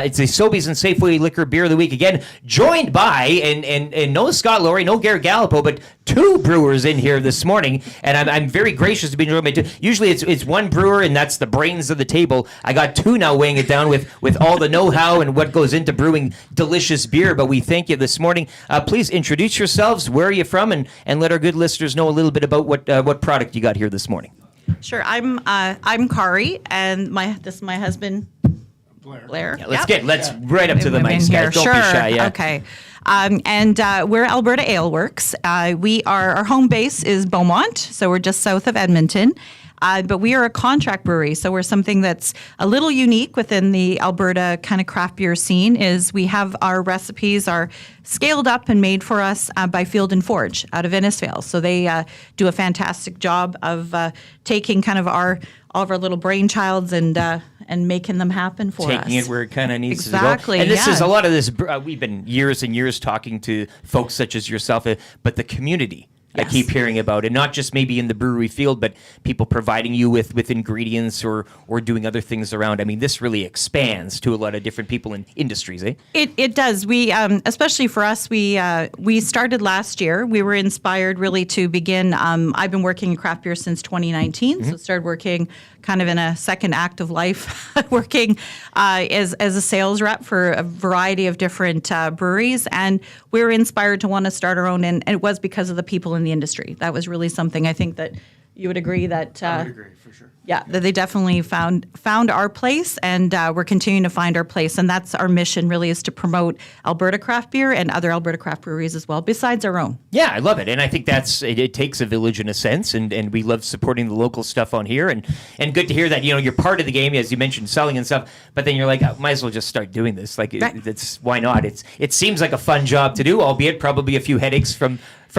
It's a Sobeys and Safeway Liquor Beer of the Week. Again, joined by, and no Scott Laurie, no Garrett Gallipo, but two brewers in here this morning. And I'm very gracious to be joined by two. Usually it's one brewer, and that's the brains of the table. I got two now weighing it down with all the know-how and what goes into brewing delicious beer. But we thank you this morning. Please introduce yourselves. Where are you from? And let our good listeners know a little bit about what product you got here this morning. Sure. I'm Kari, and this is my husband, Blair. Yeah, let's right up to the mics, guys. Don't sure. be shy. Yeah. Okay. We're Alberta Ale Works. Our home base is Beaumont, so we're just south of Edmonton. But we are a contract brewery, so we're something that's a little unique within the Alberta kind of craft beer scene. Is we have our recipes are scaled up and made for us by Field and Forge out of Innisfail. So they do a fantastic job of taking kind of all of our little brainchilds and making them happen for us. Taking it where it kind of needs exactly, to go. And this yeah. is a lot of this. We've been years and years talking to folks such as yourself, but the community. Yes. I keep hearing about it, not just maybe in the brewery field, but people providing you with ingredients or doing other things around. I mean, this really expands to a lot of different people in industries, eh? It does. We, especially for us, we started last year. We were inspired really to begin. I've been working in craft beer since 2019, so started working kind of in a second act of life, working as a sales rep for a variety of different breweries. And we were inspired to want to start our own, and it was because of the people in the industry. That was really something I think that you would agree that... I would agree, for sure. Yeah, that they definitely found our place, and we're continuing to find our place. And that's our mission, really, is to promote Alberta craft beer and other Alberta craft breweries as well, besides our own. Yeah, I love it. And I think it takes a village in a sense, and we love supporting the local stuff on here. And good to hear that, you're part of the game, as you mentioned, selling and stuff, but then you're like, I might as well just start doing this. Like, right. Why not? It seems like a fun job to do, albeit probably a few headaches from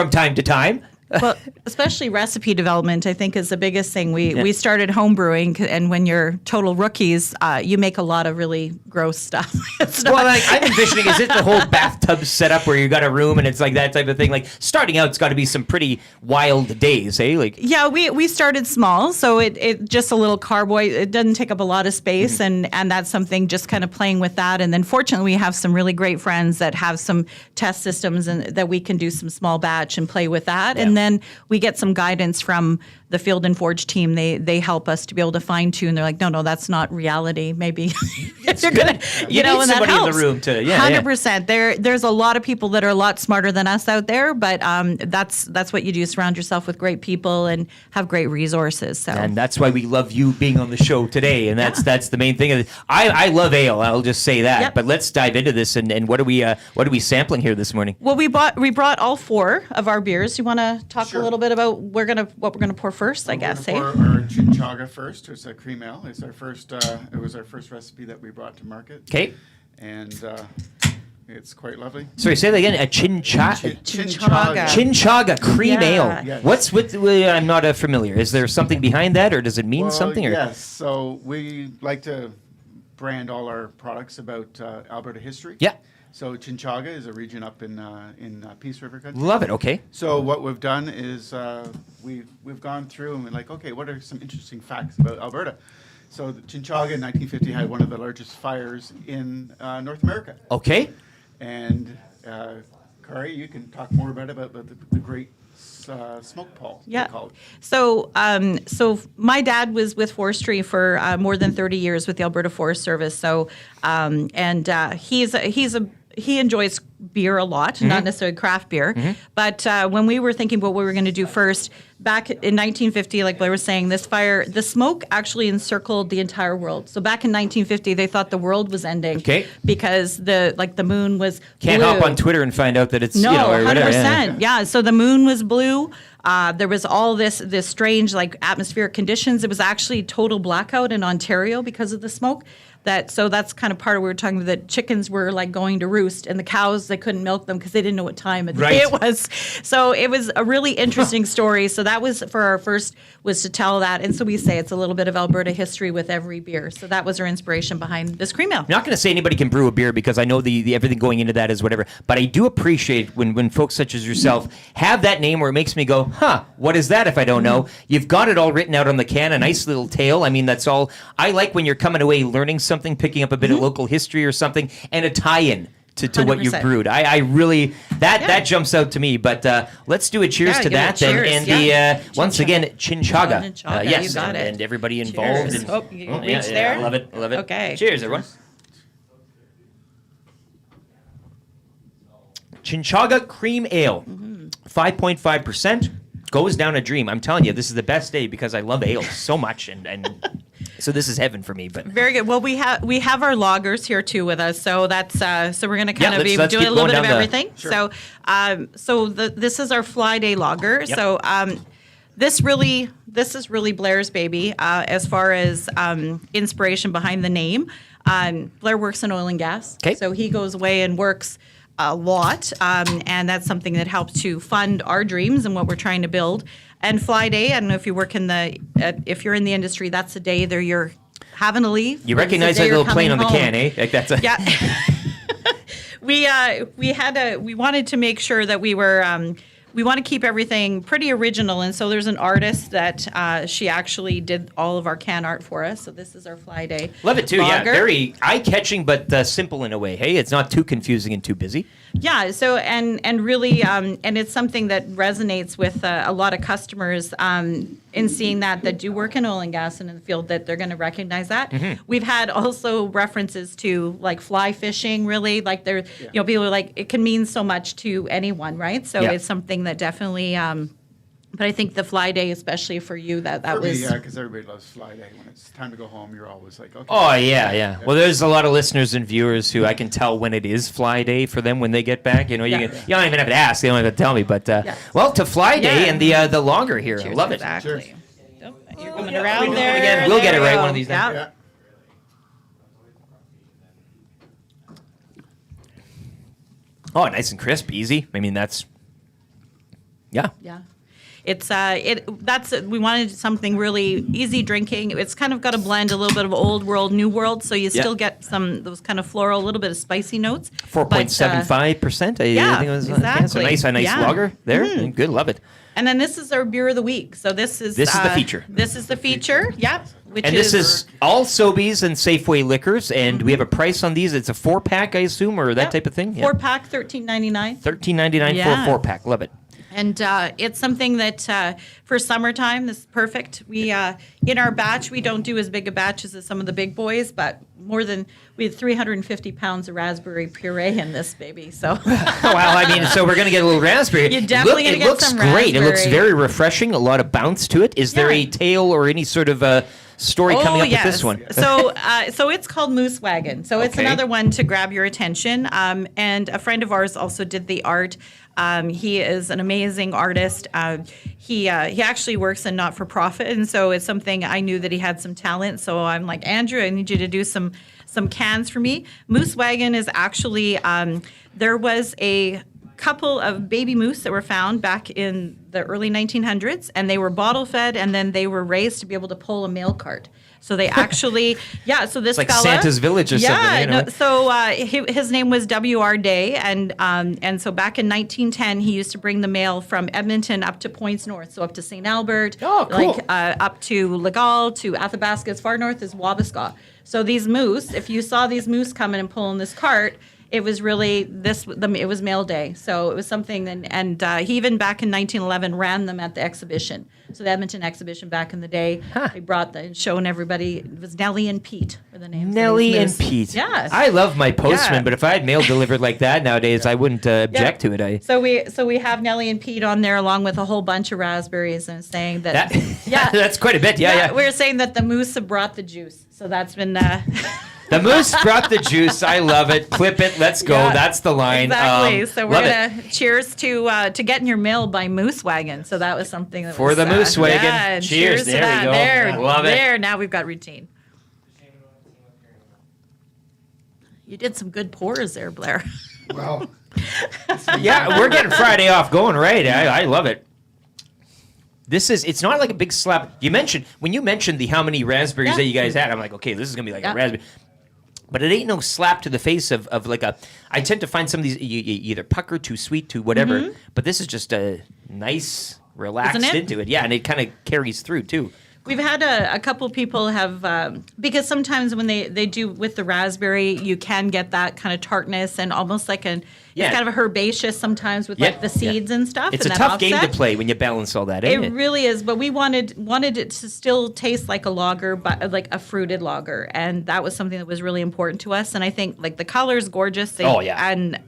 time to time. Well, especially recipe development, I think, is the biggest thing. We started home brewing, and when you're total rookies, you make a lot of really gross stuff. I'm envisioning, is it the whole bathtub setup where you got a room and it's like that type of thing? Like, starting out, it's got to be some pretty wild days, eh? Like, yeah, we started small, so it just a little carboy. It doesn't take up a lot of space, and that's something, just kind of playing with that. And then fortunately, we have some really great friends that have some test systems and that we can do some small batch and play with that. Yeah. And then we get some guidance from the Field and Forge team. They help us to be able to fine tune. They're like, no, that's not reality. Maybe it's good. You need somebody in the room to 100%. There's a lot of people that are a lot smarter than us out there, but that's what you do. Surround yourself with great people and have great resources. So. And that's why we love you being on the show today. And that's the main thing. I love ale. I'll just say that. Yep. But let's dive into this. And what are we sampling here this morning? Well, we brought all four of our beers. You want to talk a little bit about what we're gonna pour first? I guess. We're gonna pour our Chinchaga first. It's a cream ale. It's our first. It was our first recipe that we brought to market. Okay. And it's quite lovely. Sorry, say that again. A Chinchaga. Chinchaga cream ale. Yes. What's with? I'm not familiar. Is there something behind that, or does it mean something? Or? Yes. So we like to brand all our products about Alberta history. Yeah. So Chinchaga is a region up in Peace River country. Love it. Okay. So what we've done is we've gone through and we're like, okay, what are some interesting facts about Alberta? So the Chinchaga in 1950 had one of the largest fires in North America. Okay. And Kari, you can talk more about the great smoke pole. Yeah. So my dad was with forestry for more than 30 years with the Alberta Forest Service. So he enjoys beer a lot, not necessarily craft beer. But when we were thinking about what we were going to do first, back in 1950, like Blair was saying, the smoke actually encircled the entire world. So back in 1950, they thought the world was ending. Okay. Because the moon was Can't blue. hop on Twitter and find out that it's, 100%. Yeah, so the moon was blue. There was all this strange atmospheric conditions. It was actually total blackout in Ontario because of the smoke. So that's kind of part of what we were talking about, that chickens were going to roost, and the cows, they couldn't milk them because they didn't know what time of the day it was. So it was a really interesting story. So that was for our first, was to tell that. And so we say it's a little bit of Alberta history with every beer. So that was our inspiration behind this cream ale. I'm not going to say anybody can brew a beer because I know the everything going into that is whatever. But I do appreciate when folks such as yourself have that name where it makes me go, what is that if I don't know? You've got it all written out on the can, a nice little tale. I mean, that's all. I like when you're coming away learning something something, picking up a bit of local history or something, and a tie-in to what you've 100%. brewed. I really that jumps out to me. But let's do a cheers to give it a that then. cheers, And yeah. the once again Chinchaga. Chinchaga, Yes, you got it. and everybody involved. Cheers. And, Oh, you reach there? I love it. I love it. Okay. Cheers, everyone. Chinchaga Cream Ale, 5.5%. Goes down a dream. I'm telling you, this is the best day because I love ale so much, and so this is heaven for me. But Very good. Well, we have our loggers here too with us, so that's so we're going to kind of be let's doing keep a little going bit of down the- everything. Sure. So this is our Fly Day lager. Yep. So this is really Blair's baby as far as inspiration behind the name. Blair works in oil and gas, 'Kay. so he goes away and works a lot, and that's something that helps to fund our dreams and what we're trying to build. And Fly Day, I don't know if you work in if you're in the industry, that's the day that you're having to leave. you That's the recognize day that you're little plane on coming the home. can, eh? Like that's a Yeah. We wanted to make sure that we were we want to keep everything pretty original, and so there's an artist that she actually did all of our can art for us. So this is our Fly Day. Love it too. Yeah, lager. very eye-catching, but simple in a way. Hey, it's not too confusing and too busy. Yeah. So and really and it's something that resonates with a lot of customers in seeing that do work in oil and gas and in the field, that they're going to recognize that. We've had also references to like fly fishing. Really, like there, people are like, it can mean so much to anyone, right? So Yeah. it's something that definitely. But I think the Fly Day, especially for you, that For was. me, yeah, because everybody loves Fly Day. When it's time to go home, you're always like, okay. Oh yeah. Well, there's a lot of listeners and viewers who I can tell when it is Fly Day for them when they get back. You know, you Yeah. you don't even have to ask; they don't have to tell me. But well, to Fly Day Yeah. and the longer here, I Cheers, love it. exactly. Cheers. Oh, you're coming yeah, around we do it there. again. We'll get There it we right go. one of these days. Yeah. Yeah. Oh, nice and crisp, easy. I mean, that's yeah. Yeah. It's we wanted something really easy drinking. It's kind of got a blend, a little bit of old world, new world, so you still get those kind of floral, a little bit of spicy notes. 4.75%. I yeah, think it was. exactly. So a nice Yeah. lager there. Good, love it. And then this is our beer of the week. So this is the feature. This is the feature. Yeah. Which And this is all Sobeys and Safeway liquors, and we have a price on these. It's a 4-pack, I assume, or that type of thing. 4-pack, $13.99. $13.99 for Yeah. a 4-pack. Love it. And it's something that for summertime, this is perfect. We in our batch, we don't do as big a batches as some of the big boys, but we had 350 pounds of raspberry puree in this baby. So Well, I mean, so we're going to get a little raspberry. You're definitely gonna It get looks some great. It looks raspberry. very refreshing. A lot of bounce to it. Is there Yeah. a tale or any sort of story coming up with this one? So it's called Moose Wagon. So it's Okay. another one to grab your attention. And a friend of ours also did the art. He is an amazing artist. He actually works in not-for-profit, and so it's something I knew that he had some talent. So I'm like, Andrew, I need you to do some cans for me. Moose Wagon is actually there was a couple of baby moose that were found back in the early 1900s, and they were bottle fed, and then they were raised to be able to pull a mail cart. So they actually, so this Like fella, Santa's Village or something, you know? no, so his name was W.R. Day, and so back in 1910, he used to bring the mail from Edmonton up to points north, so up to St. Albert, Oh, cool. like up to Legal, to Athabasca, as far north as Wabasca. So these moose, if you saw these moose coming and pulling this cart, it was really it was mail day. So it was something, and he even back in 1911 ran them at the exhibition. So the Edmonton exhibition back in the day, they brought showing everybody. It was Nellie and Pete were the names. of Nellie these and moose. Pete. Yes. I love my postman, Yeah. but if I had mail delivered like that nowadays, I wouldn't object to it. So we have Nellie and Pete on there along with a whole bunch of raspberries, and saying that, That's quite a bit. Yeah. we're saying that the moose have brought the juice. So that's been The moose brought the juice. I love it. Clip it. Let's go. Yeah, That's the line. exactly. So we're love gonna cheers to getting your mail by Moose Wagon. So that was something that For was, the Moose Wagon. Yeah, and Cheers. to There we that. go. There, Love it. there. Now we've got routine. You did some good pours there, Blair. Well, Yeah, we're getting Friday off going right. I love it. It's not like a big slap. When you mentioned how many raspberries Yeah. that you guys had, I'm like, okay, this is going to be like Yeah. a raspberry. But it ain't no slap to the face of like I tend to find some of these, you either pucker, too sweet, too whatever. But this is just a nice, relaxed Isn't it? into it. Yeah, and it kind of carries through, too. We've had a couple people have, because sometimes when they do with the raspberry, you can get that kind of tartness and almost like it's kind of a herbaceous sometimes with like the seeds and stuff. It's and a that tough game to offset. play when you balance all that, It isn't it? really is, but we wanted it to still taste like a lager, but like a fruited lager, and that was something that was really important to us. And I think like the color is gorgeous. And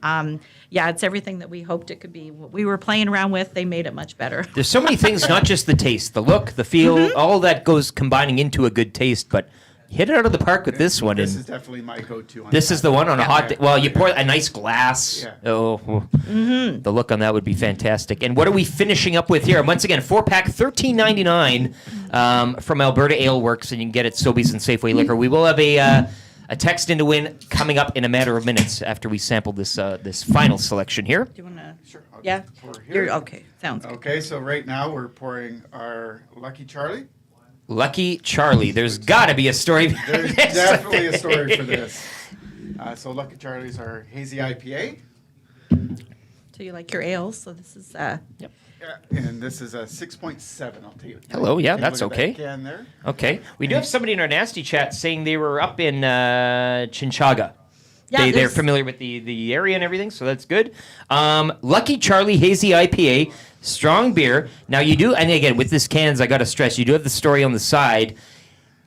it's everything that we hoped it could be. What we were playing around with, they made it much better. There's so many things, not just the taste, the look, the feel, all that goes combining into a good taste, but hit it out of the park with this one. This and is definitely my go-to. this is the one on a hot day. Well, you pour a nice glass. Yeah. Oh, the look on that would be fantastic. And what are we finishing up with here? Once again, 4-pack, $13.99 from Alberta Ale Works, and you can get it at Sobeys and Safeway Liquor. We will have a text in to win coming up in a matter of minutes after we sample this this final selection here. Do you want to? Sure. I'll Yeah. just pour here. Okay. Sounds good. Okay, so right now we're pouring our Lucky Charlie. Lucky Charlie. There's got to be a story. There's definitely a story for this. So Lucky Charlie's our hazy IPA. So you like your ales? So this is. Yep. Yeah, and this is a 6.7. I'll take it. Hello, yeah, Take a that's look at okay. that can there. Okay. We do have somebody in our nasty chat saying they were up in Chinchaga. Yeah, They're there's- familiar with the area and everything, so that's good. Lucky Charlie Hazy IPA, strong beer. Now you do, and again, with this cans, I got to stress, you do have the story on the side.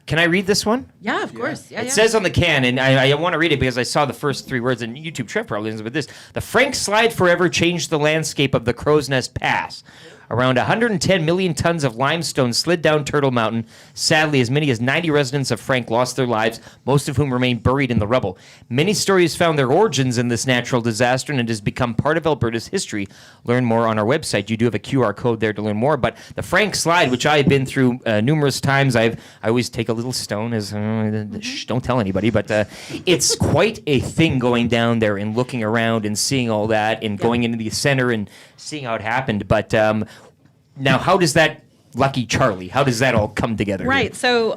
Can I read this one? Yeah, of course. Yeah, It says on the can, and I want to read it because I saw the first 3 words, and YouTube Trev probably knows about this. The Frank Slide forever changed the landscape of the Crow's Nest Pass. Around 110 million tons of limestone slid down Turtle Mountain. Sadly, as many as 90 residents of Frank lost their lives, most of whom remain buried in the rubble. Many stories found their origins in this natural disaster, and it has become part of Alberta's history. Learn more on our website. You do have a QR code there to learn more. But the Frank Slide, which I have been through numerous times, I always take a little stone as shh, don't tell anybody. But it's quite a thing going down there and looking around and seeing all that and going into the center and seeing how it happened. But now, how does that Lucky Charlie? How does that all come together? Right. So,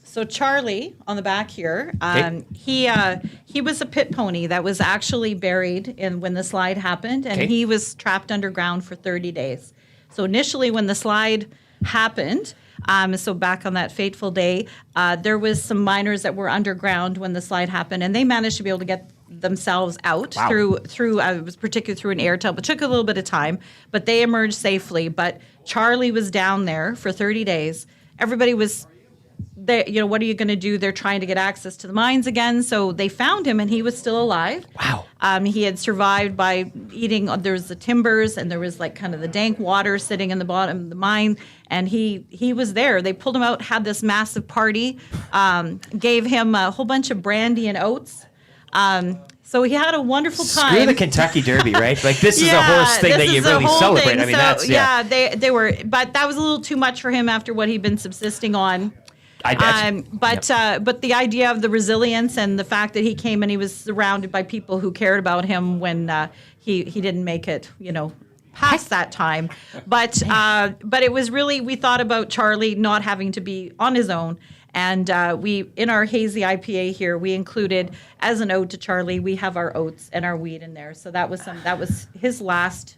so Charlie on the back here, he was a pit pony that was actually buried in when the slide happened, and he was trapped underground for 30 days. So initially, when the slide happened, so back on that fateful day, there was some miners that were underground when the slide happened, and they managed to be able to get themselves out through it was particularly through an air tunnel. It took a little bit of time, but they emerged safely. But Charlie was down there for 30 days. Everybody was there. What are you going to do? They're trying to get access to the mines again. So they found him, and he was still alive. Wow. He had survived by eating. There was the timbers, and there was like kind of the dank water sitting in the bottom of the mine. And he was there. They pulled him out, had this massive party, gave him a whole bunch of brandy and oats. So he had a wonderful time. Screw the Kentucky Derby, right? Like this is a horse thing that you really celebrate. I mean, that's they were, but that was a little too much for him after what he'd been subsisting on. I bet. But the idea of the resilience and the fact that he came and he was surrounded by people who cared about him when he didn't make it, past that time. But it was really, we thought about Charlie not having to be on his own. And we, in our hazy IPA here, we included, as an ode to Charlie, we have our oats and our wheat in there. So that was his last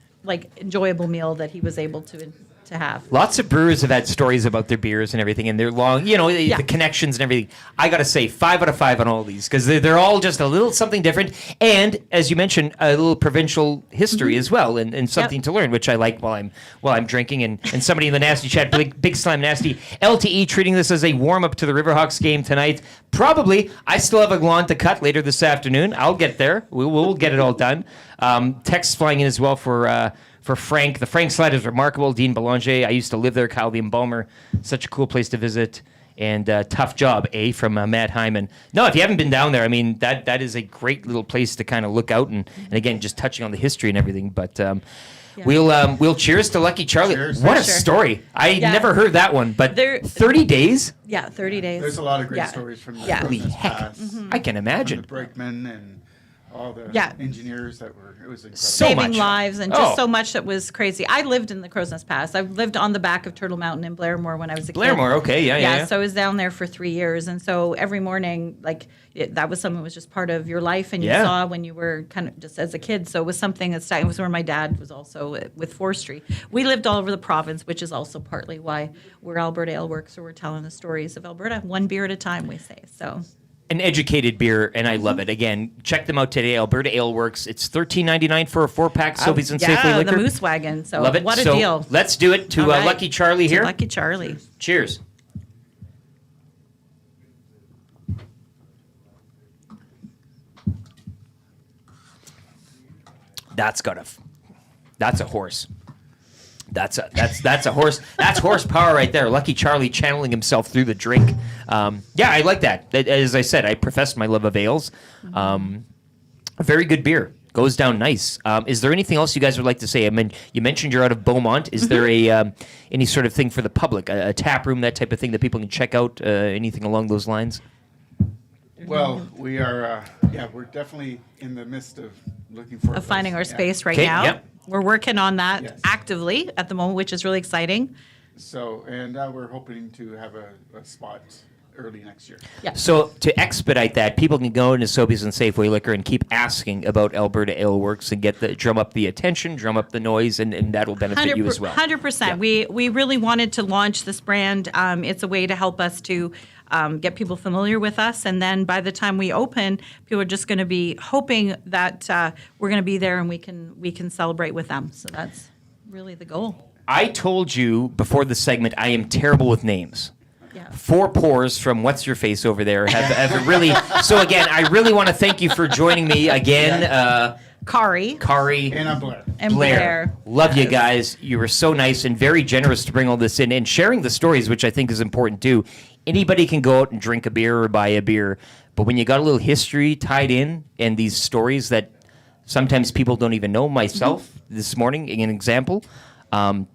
enjoyable meal that he was able to have. Lots of brewers have had stories about their beers and everything, and they're long, the connections and everything. I got to say, 5 out of 5 on all these because they're all just a little something different. And as you mentioned, a little provincial history as well, and something to learn, which I like while I'm drinking. And somebody in the nasty chat, big Slam Nasty, LTE treating this as a warm up to the Riverhawks game tonight. Probably, I still have a lawn to cut later this afternoon. I'll get there. We'll get it all done. Texts flying in as well for Frank. The Frank Slide is remarkable. Dean Belanger, I used to live there. Kyle the Embalmer, such a cool place to visit. And tough job, from Matt Hyman. No, if you haven't been down there, I mean, that is a great little place to kind of look out and again, just touching on the history and everything. But we'll cheers to Lucky Charlie. Cheers. What For a sure. story. I never heard that one, but 30 days? Yeah, 30 days. There's a lot of great stories from the Holy Crow's heck. Pass. I can The imagine. Brakeman and all the Yeah. engineers that were, it was incredible. So saving much. lives and just Oh. so much that was crazy. I lived in the Crow's Nest Pass. I lived on the back of Turtle Mountain in Blairmore when I was a kid. Blairmore, okay, yeah. So I was down there for 3 years, and so every morning, that was something that was just part of your life, and you Yeah. saw when you were kind of just as a kid. So it was something that it was where my dad was also with forestry. We lived all over the province, which is also partly why we're Alberta Ale Works, so we're telling the stories of Alberta, one beer at a time, we say. So. An educated beer, and I love it. Again, check them out today, Alberta Ale Works. It's $13.99 for a 4-pack, Sobeys and Safeway Yeah, Liquor. the Moose Wagon. So Love it. what a So deal. let's do it to All right. Lucky Charlie To here. Lucky Charlie. Cheers. That's a horse. That's a horse. That's horsepower right there. Lucky Charlie channeling himself through the drink. Yeah, I like that. As I said, I professed my love of ales. A very good beer. Goes down nice. Is there anything else you guys would like to say? I mean, you mentioned you're out of Beaumont. Is there any sort of thing for the public, a tap room, that type of thing that people can check out? Anything along those lines? Well, we are, we're definitely in the midst of looking for a place. Finding our Yeah. space right Okay, now. yep. We're working on that Yes. actively at the moment, which is really exciting. So, and we're hoping to have a spot early next year. Yeah. So to expedite that, people can go into Sobeys and Safeway Liquor and keep asking about Alberta Ale Works and drum up the attention, drum up the noise, and that'll benefit you as well. 100%. Yeah. We really wanted to launch this brand. It's a way to help us to get people familiar with us, and then by the time we open, people are just going to be hoping that we're going to be there and we can celebrate with them. So that's really the goal. I told you before the segment I am terrible with names. Yeah. 4 pours from what's your face over there have really. So again, I really want to thank you for joining me again, Kari Kari. And I'm Blair. and Blair. Love you guys. You were so nice and very generous to bring all this in and sharing the stories, which I think is important too. Anybody can go out and drink a beer or buy a beer, but when you got a little history tied in and these stories that sometimes people don't even know, myself this morning, an example,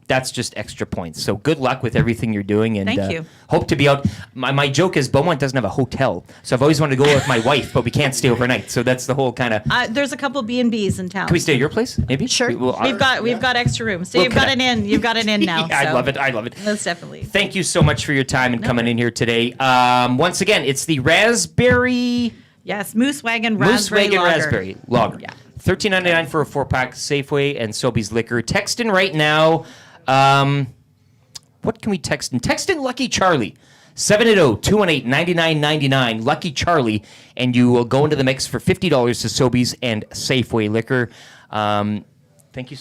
that's just extra points. So good luck with everything you're doing, and Thank you. Hope to be out. My joke is Beaumont doesn't have a hotel, so I've always wanted to go with my wife, but we can't stay overnight. So that's the whole kind of. There's a couple B&Bs in town. Can we stay at your place? Maybe. Sure. We've got extra room. So We'll you've got connect. an in. You've got an in now. I so love it. I love it. Most definitely. Thank you so much for your time and coming in here today. Once again, it's the raspberry. Yes, Moose Wagon Moose Raspberry Wagon Lager. Raspberry Lager. Yeah. $13.99 for a 4-pack. Safeway and Sobeys Liquor. Text in right now. What can we text in? Text in Lucky Charlie. 780-218-9999. Lucky Charlie. And you will go into the mix for $50 to Sobeys and Safeway Liquor. Thank you so much.